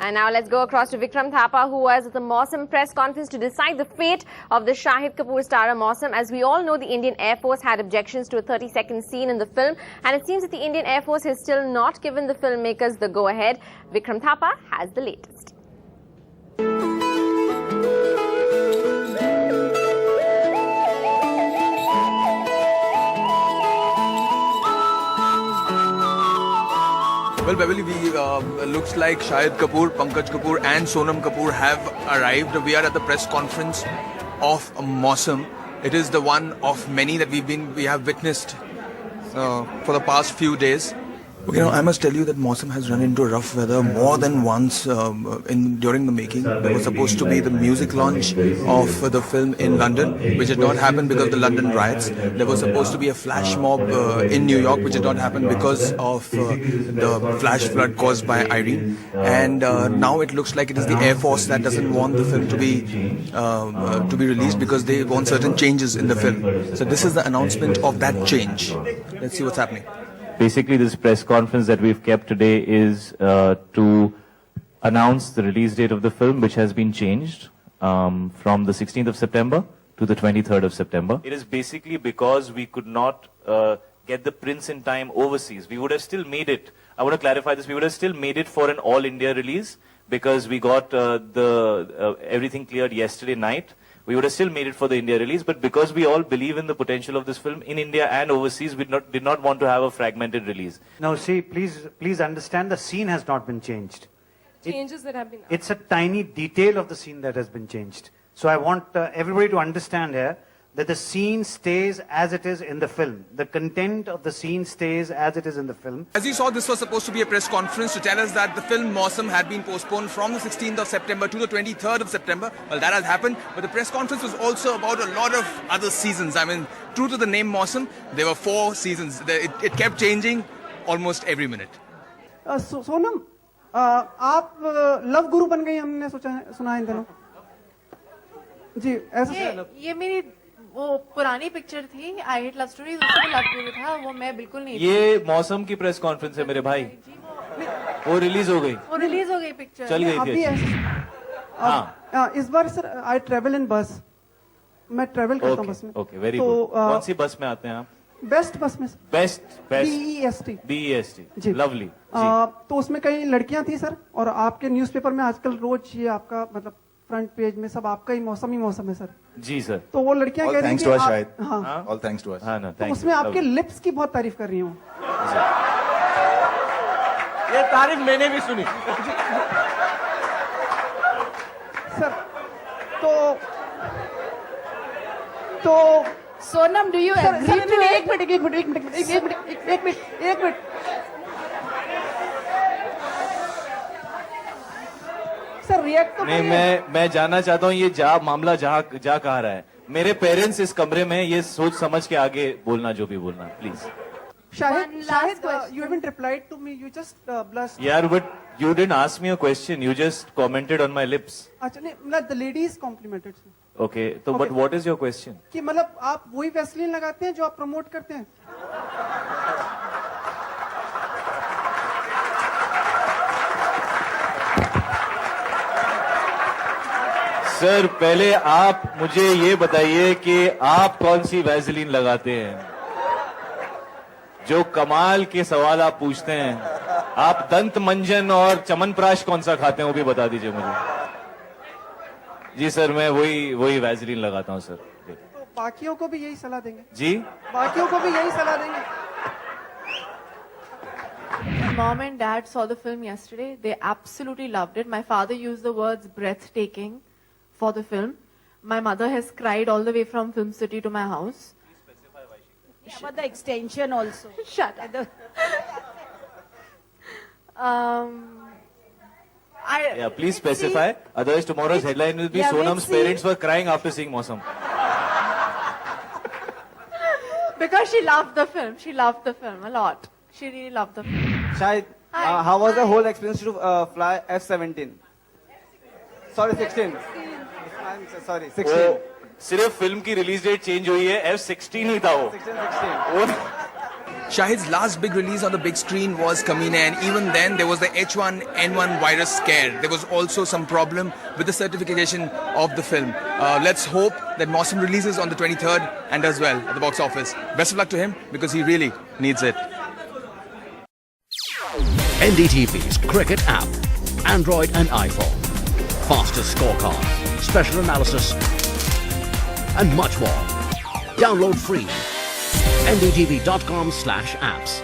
And now let's go across to Vikram Thapa, who was at the Mausam press conference to decide the fate of the Shahid Kapoor starrer Mausam. As we all know, the Indian Air Force had objections to a 30-second scene in the film, and it seems that the Indian Air Force has still not given the filmmakers the go-ahead. Vikram Thapa has the latest. Well, Beverly, looks like Shahid Kapoor, Pankaj Kapoor and Sonam Kapoor have arrived. We are at the press conference of Mausam. It is the one of many that we have witnessed for the past few days. You know, I must tell you that Mausam has run into rough weather more than once during the making. There was supposed to be the music launch of the film in London, which did not happen because of the London riots. There was supposed to be a flash mob in New York, which did not happen because of the flash flood caused by Irene. And now it looks like it is the Air Force that doesn't want the film to be released because they want certain changes in the film. So this is the announcement of that change. Let's see what's happening. Basically, this press conference that we've kept today is to announce the release date of the film, which has been changed from the 16th of September to the 23rd of September. It is basically because we could not get the prints in time overseas. We would have still made it. I want to clarify this. We would have still made it for an all-India release because we got everything cleared yesterday night. We would have still made it for the India release, but because we all believe in the potential of this film in India and overseas, we did not want to have a fragmented release. Now, see, please understand, the scene has not been changed. Changes that have been. It's a tiny detail of the scene that has been changed. So I want everybody to understand here that the scene stays as it is in the film. The content of the scene stays as it is in the film. As you saw, this was supposed to be a press conference to tell us that the film Mausam had been postponed from the 16th of September to the 23rd of September. Well, that has happened, but the press conference was also about a lot of other seasons. I mean, true to the name Mausam, there were 4 seasons. It kept changing almost every minute. Sonam, आप love गुरु बन गई, हमने सुना इन दिनों जी ऐसा ये मेरी वो पुरानी पिक्चर थी आई हेट लव स्टोरीज, उसमें लव गुरु था, वो मैं बिल्कुल नहीं थी। ये मौसम की प्रेस कॉन्फ्रेंस है मेरे भाई, वो रिलीज हो गई पिक्चर, चल गई थी। हाँ, इस बार सर आई ट्रेवल इन बस, मैं ट्रेवल करता हूँ बस में। Okay, very good. कौन सी बस में आते हैं आप? बेस्ट बस में। बेस्ट BEST जी, लवली। तो उसमें कई लड़कियां थी सर, और आपके न्यूज़पेपर में आजकल रोज ये आपका मतलब फ्रंट पेज में सब आपका ही मौसम है सर। जी सर। तो वो लड़कियां कह रही हैं कि हाँ, ऑल थैंक्स टू अस। हाँ ना, तो उसमें आपके लिप्स की बहुत तारीफ कर रही हूँ। ये तारीफ मैंने भी सुनी सर। तो Sonam, do you agree to एक मिनट सर, रिएक्ट तो नहीं, मैं जानना चाहता हूँ ये मामला जा कहा रहा है। मेरे पेरेंट्स इस कमरे में, ये सोच समझ के आगे बोलना जो भी बोलना, please. Shahid, you haven't replied to me, you just blushed. यार, but you didn't ask me a question, you just commented on my lips. अच्छा नहीं, मतलब the ladies complimented. Okay, तो but what is your question? कि मतलब आप वही Vaseline लगाते हैं जो आप प्रमोट करते हैं? सर, पहले आप मुझे ये बताइए कि आप कौन सी वैसलीन लगाते हैं? जो कमाल के सवाल आप पूछते हैं। आप दंत मंजन और चमनप्राश कौन सा खाते हैं वो भी बता दीजिए मुझे। जी सर, मैं वही वैसलीन लगाता हूँ सर। तो बाकियों को भी यही सलाह देंगे? जी, बाकियों को भी यही सलाह देंगे? Mom and Dad saw the film yesterday. They absolutely loved it. My father used the words breathtaking for the film. My mother has cried all the way from Film City to my house. Yeah, but the extension also. Shut up. yeah, please specify. Otherwise, tomorrow's headline will be Sonam's parents were crying after seeing Mausam. Because she loved the film. She loved the film a lot. She really loved the film. Shahid, how was the whole experience to fly F-17? Sorry, 16. I'm sorry, 16. सिर्फ film की release date change हुई है, F-16 ही था वो। 16. Shahid's last big release on the big screen was Kameena, and even then there was the H1N1 virus scare. There was also some problem with the certification of the film. Let's hope that Mausam releases on the 23rd and does well at the box office. Best of luck to him because he really needs it. NDTV's Cricket app, Android and iPhone. Fastest scorecard, special analysis, and much more. Download free. ndtv.com/apps.